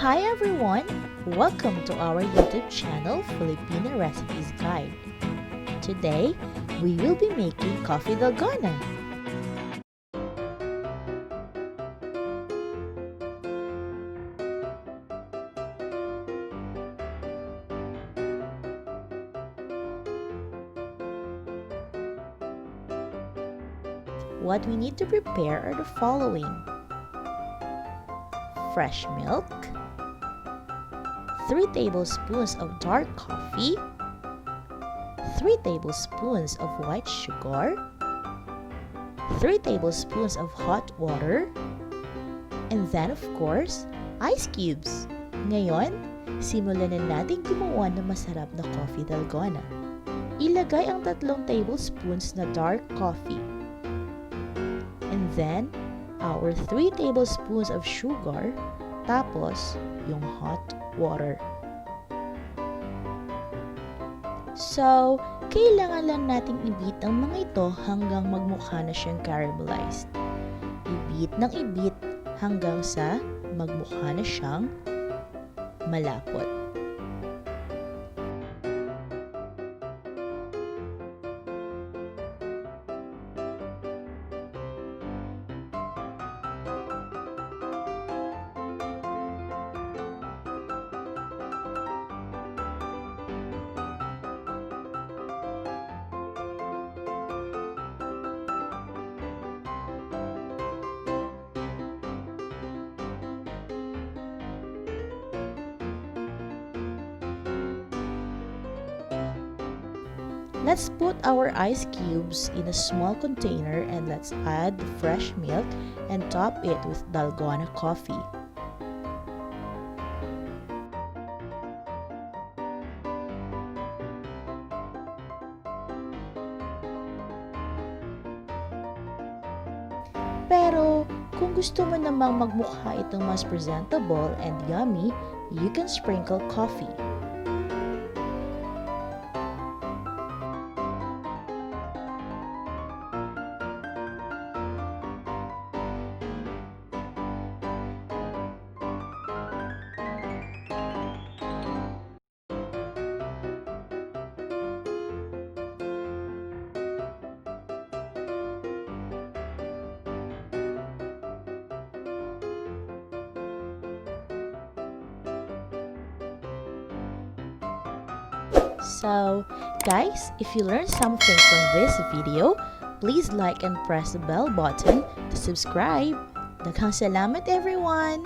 Hi everyone! Welcome to our YouTube channel, Filipino Recipes Guide. Today, we will be making coffee dalgona. What we need to prepare are the following: fresh milk, 3 tablespoons of dark coffee, 3 tablespoons of white sugar, 3 tablespoons of hot water, and then of course, ice cubes. Ngayon, simulan na natin gumawa ng masarap na coffee dalgona. Ilagay ang 3 tablespoons na dark coffee. And then, our 3 tablespoons of sugar, tapos yung hot water. So, kailangan lang nating i-beat ang mga ito hanggang magmukha na siyang caramelized. I-beat ng i-beat hanggang sa magmukha na siyang malapot. Let's put our ice cubes in a small container and let's add the fresh milk and top it with Dalgona coffee. Pero kung gusto mo namang magmukha itong mas presentable and yummy, you can sprinkle coffee. So, guys, if you learned something from this video, please like and press the bell button to subscribe. Daghang salamat everyone!